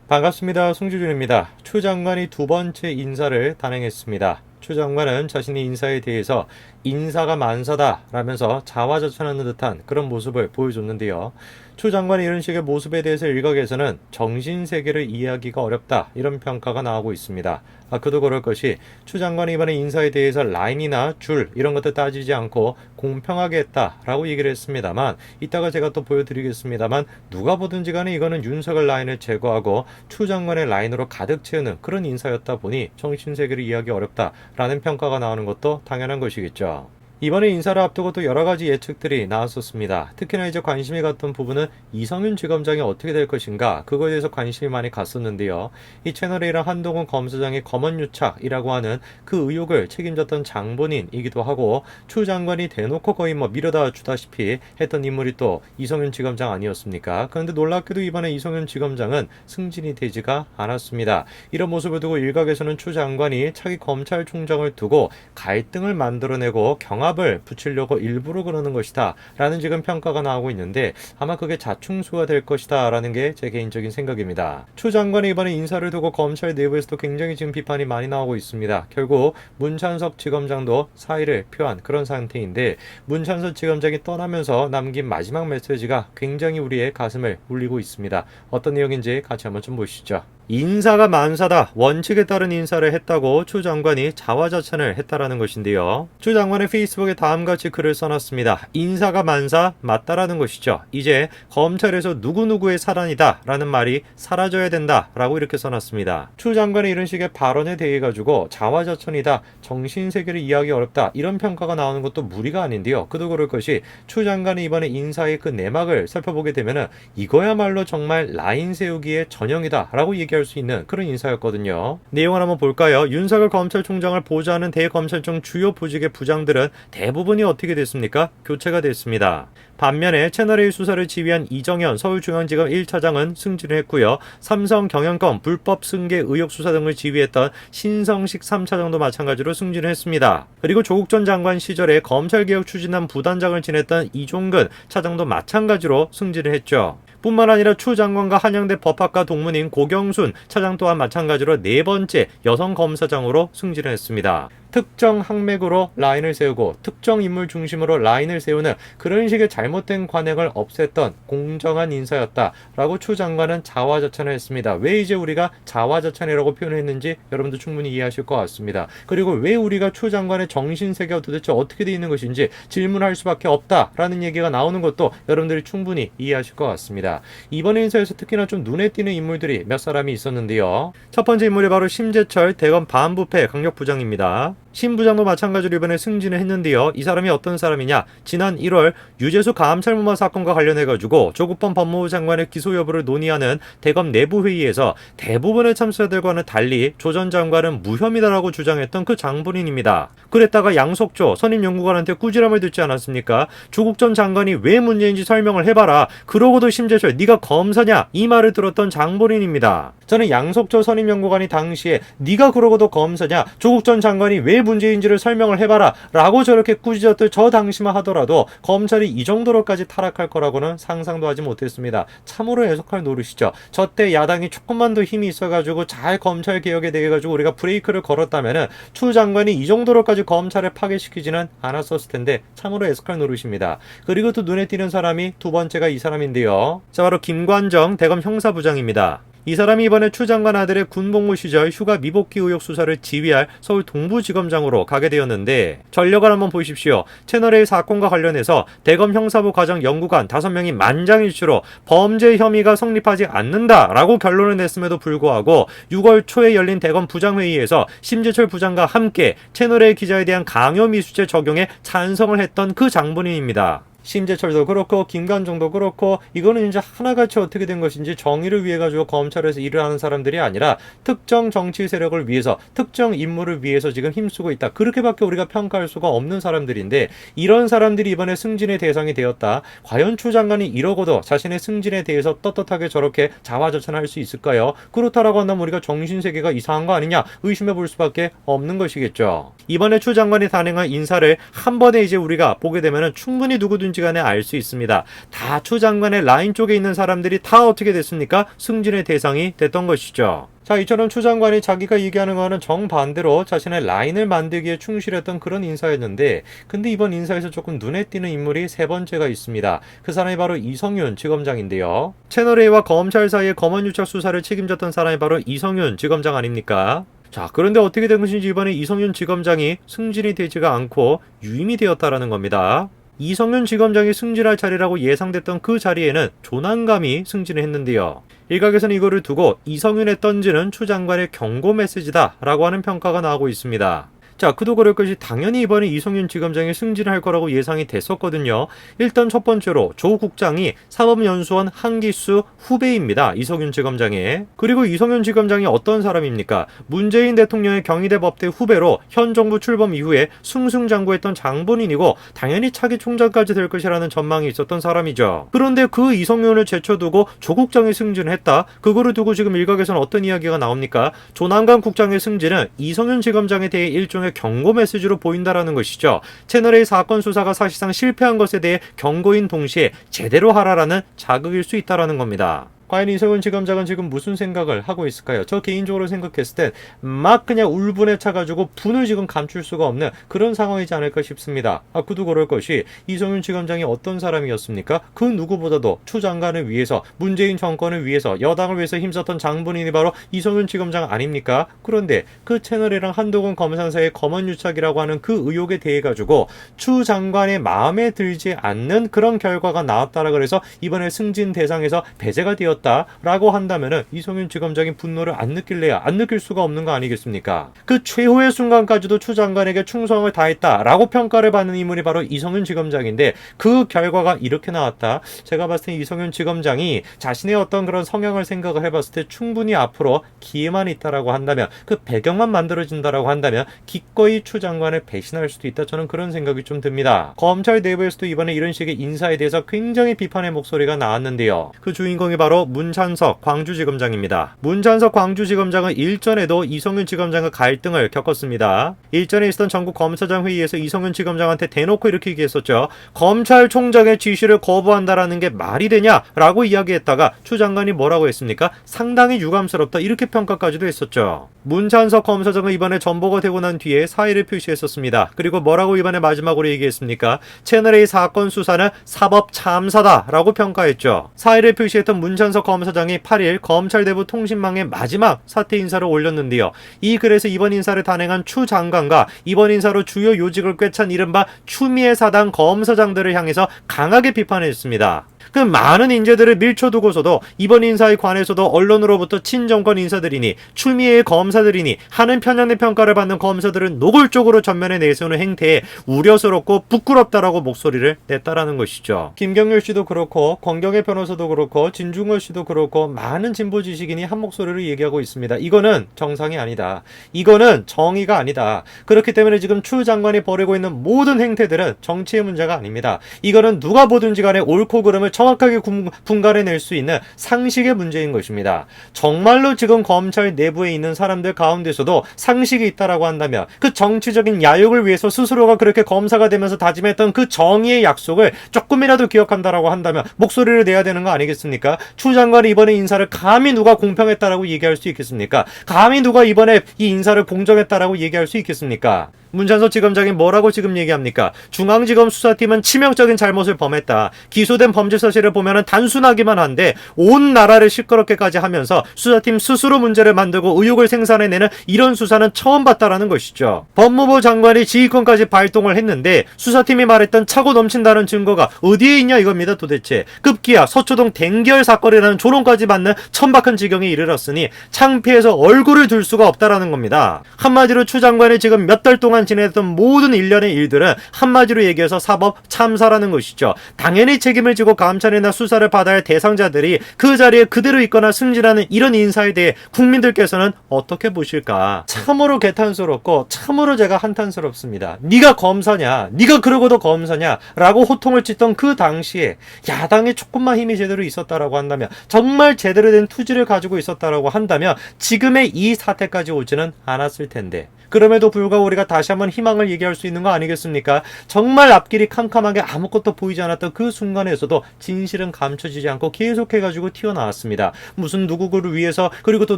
반갑습니다. 송주준입니다. 추 장관이 두 번째 인사를 단행했습니다. 추 장관은 자신의 인사에 대해서 인사가 만사다 라면서 자화자찬하는 듯한 그런 모습을 보여줬는데요. 추 장관의 이런 식의 모습에 대해서 일각에서는 정신세계를 이해하기가 어렵다 이런 평가가 나오고 있습니다. 그도 그럴 것이 추 장관이 이번에 인사에 대해서 라인이나 줄 이런 것들 따지지 않고 공평하게 했다라고 얘기를 했습니다만, 이따가 제가 또 보여드리겠습니다만, 누가 보든지 간에 이거는 윤석열 라인을 제거하고 추 장관의 라인으로 가득 채우는 그런 인사였다 보니 정신세계를 이해하기 어렵다라는 평가가 나오는 것도 당연한 것이겠죠. 이번에 인사를 앞두고 또 여러 가지 예측들이 나왔었습니다. 특히나 이제 관심이 갔던 부분은 이성윤 지검장이 어떻게 될 것인가, 그거에 대해서 관심이 많이 갔었는데요. 이 채널A랑 한동훈 검사장의 검언유착이라고 하는 그 의혹을 책임졌던 장본인이기도 하고, 추 장관이 대놓고 거의 밀어다 주다시피 했던 인물이 또 이성윤 지검장 아니었습니까? 그런데 놀랍게도 이번에 이성윤 지검장은 승진이 되지가 않았습니다. 이런 모습을 두고 일각에서는 추 장관이 차기 검찰총장을 두고 갈등을 만들어내고 경합을 붙이려고 일부러 그러는 것이다 라는 지금 평가가 나오고 있는데, 아마 그게 자충수가 될 것이다 라는 게 제 개인적인 생각입니다. 추 장관이 이번에 인사를 두고 검찰 내부에서도 굉장히 지금 비판이 많이 나오고 있습니다. 결국 문찬석 지검장도 사의를 표한 그런 상태인데, 문찬석 지검장이 떠나면서 남긴 마지막 메시지가 굉장히 우리의 가슴을 울리고 있습니다. 어떤 내용인지 같이 한번 좀 보시죠. 인사가 만사다, 원칙에 따른 인사를 했다고 추 장관이 자화자찬을 했다라는 것인데요. 추 장관의 페이스북에 다음같이 글을 써놨습니다. 인사가 만사 맞다라는 것이죠. 이제 검찰에서 누구누구의 사단이다 라는 말이 사라져야 된다 라고 이렇게 써놨습니다. 추 장관의 이런 식의 발언에 대해 가지고 자화자찬이다, 정신세계를 이해하기 어렵다 이런 평가가 나오는 것도 무리가 아닌데요. 그도 그럴 것이 추 장관이 이번에 인사의 그 내막을 살펴보게 되면은 이거야말로 정말 라인 세우기의 전형이다 라고 얘기할 수 있는 그런 인사였거든요. 내용을 한번 볼까요? 윤석열 검찰총장을 보좌하는 대검찰청 주요 부직의 부장들은 대부분이 어떻게 됐습니까? 교체가 됐습니다. 반면에 채널A 수사를 지휘한 이정현 서울중앙지검 1차장은 승진을 했고요. 삼성 경영권 불법 승계 의혹 수사 등을 지휘했던 신성식 3차장도 마찬가지로 승진을 했습니다. 그리고 조국 전 장관 시절에 검찰개혁 추진단 부단장을 지냈던 이종근 차장도 마찬가지로 승진을 했죠. 뿐만 아니라 추 장관과 한양대 법학과 동문인 고경순 차장 또한 마찬가지로 네 번째 여성 검사장으로 승진을 했습니다. 특정 항맥으로 라인을 세우고 특정 인물 중심으로 라인을 세우는 그런 식의 잘못된 관행을 없앴던 공정한 인사였다라고 추 장관은 자화자찬을 했습니다. 왜 이제 우리가 자화자찬이라고 표현했는지 여러분도 충분히 이해하실 것 같습니다. 그리고 왜 우리가 추 장관의 정신세계가 도대체 어떻게 되어 있는 것인지 질문할 수밖에 없다라는 얘기가 나오는 것도 여러분들이 충분히 이해하실 것 같습니다. 이번 인사에서 특히나 좀 눈에 띄는 인물들이 몇 사람이 있었는데요. 첫 번째 인물이 바로 심재철 대검 반부패 강력부장입니다. 신 부장도 마찬가지로 이번에 승진을 했는데요. 이 사람이 어떤 사람이냐? 지난 1월 유재수 가암살모마 사건과 관련해가지고 조국범 법무부 장관의 기소 여부를 논의하는 대검 내부회의에서 대부분의 참석자들과는 달리 조 전 장관은 무혐의다라고 주장했던 그 장본인입니다. 그랬다가 양석조 선임연구관한테 꾸지람을 듣지 않았습니까? 조국 전 장관이 왜 문제인지 설명을 해봐라. 그러고도 심재철 네가 검사냐? 이 말을 들었던 장본인입니다. 저는 양석조 선임연구관이 당시에 네가 그러고도 검사냐? 조국 전 장관이 왜 문제인지를 설명을 해봐라 라고 저렇게 꾸짖었던 저 당시만 하더라도 검찰이 이 정도로까지 타락할 거라고는 상상도 하지 못했습니다. 참으로 해석할 노릇이죠. 저때 야당이 조금만 더 힘이 있어가지고 잘 검찰 개혁에 대해 가지고 우리가 브레이크를 걸었다면은 추 장관이 이 정도로까지 검찰을 파괴시키지는 않았었을 텐데 참으로 해석할 노릇입니다. 그리고 또 눈에 띄는 사람이 두 번째가 이 사람인데요. 자, 바로 김관정 대검 형사부장입니다. 이 사람이 이번에 추 장관 아들의 군복무 시절 휴가 미복귀 의혹 수사를 지휘할 서울 동부지검장으로 가게 되었는데, 전력을 한번 보십시오. 채널A 사건과 관련해서 대검 형사부 과정 연구관 5명이 만장일치로 범죄 혐의가 성립하지 않는다라고 결론을 냈음에도 불구하고 6월 초에 열린 대검 부장회의에서 심재철 부장과 함께 채널A 기자에 대한 강요미수죄 적용에 찬성을 했던 그 장본인입니다. 심재철도 그렇고 김관정도 그렇고 이거는 이제 하나같이 어떻게 된 것인지 정의를 위해 가지고 검찰에서 일을 하는 사람들이 아니라 특정 정치 세력을 위해서 특정 인물을 위해서 지금 힘쓰고 있다. 그렇게밖에 우리가 평가할 수가 없는 사람들인데, 이런 사람들이 이번에 승진의 대상이 되었다. 과연 추 장관이 이러고도 자신의 승진에 대해서 떳떳하게 저렇게 자화자찬할 수 있을까요? 그렇다라고 한다면 우리가 정신세계가 이상한 거 아니냐 의심해 볼 수밖에 없는 것이겠죠. 이번에 추 장관이 단행한 인사를 한 번에 이제 우리가 보게 되면은 충분히 누구든지 누구든지 간에 알 수 있습니다. 다 추 장관의 라인 쪽에 있는 사람들이 다 어떻게 됐습니까? 승진의 대상이 됐던 것이죠. 자, 이처럼 추 장관이 자기가 얘기하는 거는 정반대로 자신의 라인을 만들기에 충실했던 그런 인사였는데, 근데 이번 인사에서 조금 눈에 띄는 인물이 세 번째가 있습니다. 그 사람이 바로 이성윤 지검장인데요. 채널A와 검찰 사이의 검언유착 수사를 책임졌던 사람이 바로 이성윤 지검장 아닙니까? 자, 그런데 어떻게 된 것인지 이번에 이성윤 지검장이 승진이 되지가 않고 유임이 되었다라는 겁니다. 이성윤 지검장이 승진할 자리라고 예상됐던 그 자리에는 조난감이 승진을 했는데요. 일각에서는 이거를 두고 이성윤의 던지는 추 장관의 경고 메시지다 라고 하는 평가가 나오고 있습니다. 자, 그도 그럴 것이 당연히 이번에 이성윤 지검장이 승진할 거라고 예상이 됐었거든요. 일단 첫 번째로 조 국장이 사법연수원 한기수 후배입니다. 이성윤 지검장의. 그리고 이성윤 지검장이 어떤 사람입니까? 문재인 대통령의 경희대 법대 후배로 현 정부 출범 이후에 승승장구했던 장본인이고 당연히 차기 총장까지 될 것이라는 전망이 있었던 사람이죠. 그런데 그 이성윤을 제쳐두고 조 국장이 승진을 했다? 그거를 두고 지금 일각에서는 어떤 이야기가 나옵니까? 조남관 국장의 승진은 이성윤 지검장에 대해 일종의 경고 메시지로 보인다라는 것이죠. 채널A 사건 수사가 사실상 실패한 것에 대해 경고인 동시에 제대로 하라라는 자극일 수 있다라는 겁니다. 과연 이성윤 지검장은 지금 무슨 생각을 하고 있을까요? 저 개인적으로 생각했을 땐 막 그냥 울분에 차가지고 분을 지금 감출 수가 없는 그런 상황이지 않을까 싶습니다. 그도 그럴 것이 이성윤 지검장이 어떤 사람이었습니까? 그 누구보다도 추 장관을 위해서, 문재인 정권을 위해서, 여당을 위해서 힘썼던 장본인이 바로 이성윤 지검장 아닙니까? 그런데 그 채널이랑 한동훈 검사 사이의 검언유착이라고 하는 그 의혹에 대해 가지고 추 장관의 마음에 들지 않는 그런 결과가 나왔다라 그래서 이번에 승진 대상에서 배제가 되었다 라고 한다면은 이성윤 지검장이 분노를 안 느낄래야 안 느낄 수가 없는 거 아니겠습니까? 그 최후의 순간까지도 추 장관에게 충성을 다했다 라고 평가를 받는 인물이 바로 이성윤 지검장인데, 그 결과가 이렇게 나왔다. 제가 봤을 때 이성윤 지검장이 자신의 어떤 그런 성향을 생각을 해봤을 때 충분히 앞으로 기회만 있다라고 한다면, 그 배경만 만들어진다라고 한다면 기꺼이 추 장관을 배신할 수도 있다. 저는 그런 생각이 좀 듭니다. 검찰 내부에서도 이번에 이런 식의 인사에 대해서 굉장히 비판의 목소리가 나왔는데요. 그 주인공이 바로 문찬석 광주지검장입니다. 문찬석 광주지검장은 일전에도 이성윤 지검장과 갈등을 겪었습니다. 일전에 있었던 전국 검사장 회의에서 이성윤 지검장한테 대놓고 이렇게 얘기했었죠. 검찰총장의 지시를 거부한다라는 게 말이 되냐라고 이야기했다가 추 장관이 뭐라고 했습니까? 상당히 유감스럽다 이렇게 평가까지도 했었죠. 문찬석 검사장은 이번에 전보가 되고 난 뒤에 사의를 표시했었습니다. 그리고 뭐라고 이번에 마지막으로 얘기했습니까? 채널A 사건 수사는 사법 참사다라고 평가했죠. 사의를 표시했던 문찬석 검사장이 8일 검찰 내부 통신망에 마지막 사퇴 인사를 올렸는데요. 이 글에서 이번 인사를 단행한 추 장관과 이번 인사로 주요 요직을 꿰찬 이른바 추미애 사당 검사장들을 향해서 강하게 비판했습니다. 그 많은 인재들을 밀쳐두고서도 이번 인사에 관해서도 언론으로부터 친정권 인사들이니 추미애의 검사들이니 하는 편향의 평가를 받는 검사들은 노골적으로 전면에 내세우는 행태에 우려스럽고 부끄럽다라고 목소리를 냈다라는 것이죠. 김경률 씨도 그렇고 권경의 변호사도 그렇고 진중권 씨도 그렇고 많은 진보 지식인이 한 목소리로 얘기하고 있습니다. 이거는 정상이 아니다. 이거는 정의가 아니다. 그렇기 때문에 지금 추 장관이 벌이고 있는 모든 행태들은 정치의 문제가 아닙니다. 이거는 누가 보든지 간에 옳고 그름을 정확하게 분간해낼 수 있는 상식의 문제인 것입니다. 정말로 지금 검찰 내부에 있는 사람들 가운데서도 상식이 있다라고 한다면, 그 정치적인 야욕을 위해서 스스로가 그렇게 검사가 되면서 다짐했던 그 정의의 약속을 조금이라도 기억한다라고 한다면 목소리를 내야 되는 거 아니겠습니까? 추 장관이 이번에 인사를 감히 누가 공평했다라고 얘기할 수 있겠습니까? 감히 누가 이번에 이 인사를 공정했다라고 얘기할 수 있겠습니까? 문찬석 지검장이 뭐라고 지금 얘기합니까? 중앙지검 수사팀은 치명적인 잘못을 범했다. 기소된 범죄 사실을 보면은 단순하기만 한데 온 나라를 시끄럽게까지 하면서 수사팀 스스로 문제를 만들고 의혹을 생산해내는 이런 수사는 처음 봤다라는 것이죠. 법무부 장관이 지휘권까지 발동을 했는데 수사팀이 말했던 차고 넘친다는 증거가 어디에 있냐 이겁니다 도대체. 급기야 서초동 댕결 사건이라는 조롱까지 받는 천박한 지경에 이르렀으니 창피해서 얼굴을 들 수가 없다라는 겁니다. 한마디로 추 장관이 지금 몇 달 동안 지냈던 모든 일련의 일들은 한마디로 얘기해서 사법 참사라는 것이죠. 당연히 책임을 지고 감찰이나 수사를 받아야 할 대상자들이 그 자리에 그대로 있거나 승진하는 이런 인사에 대해 국민들께서는 어떻게 보실까? 참으로 개탄스럽고 참으로 제가 한탄스럽습니다. 네가 검사냐? 네가 그러고도 검사냐? 라고 호통을 찢던 그 당시에 야당에 조금만 힘이 제대로 있었다라고 한다면, 정말 제대로 된 투지를 가지고 있었다라고 한다면 지금의 이 사태까지 오지는 않았을 텐데, 그럼에도 불구하고 우리가 다시 다시 한번 희망을 얘기할 수 있는 거 아니겠습니까? 정말 앞길이 캄캄하게 아무것도 보이지 않았던 그 순간에서도 진실은 감춰지지 않고 계속해가지고 튀어나왔습니다. 무슨 누구를 위해서 그리고 또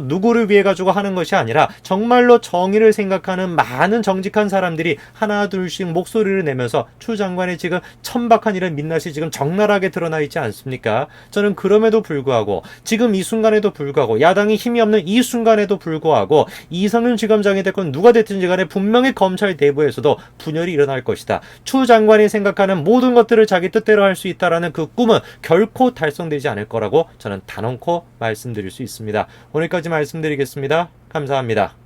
누구를 위해 가지고 하는 것이 아니라 정말로 정의를 생각하는 많은 정직한 사람들이 하나 둘씩 목소리를 내면서 추 장관의 지금 천박한 이런 민낯이 지금 적나라하게 드러나 있지 않습니까? 저는 그럼에도 불구하고 지금 이 순간에도 불구하고 야당이 힘이 없는 이 순간에도 불구하고 이성윤 지검장이 됐건 누가 됐든지 간에 분명히 검찰 내부에서도 분열이 일어날 것이다. 추 장관이 생각하는 모든 것들을 자기 뜻대로 할 수 있다라는 그 꿈은 결코 달성되지 않을 거라고 저는 단언코 말씀드릴 수 있습니다. 오늘까지 말씀드리겠습니다. 감사합니다.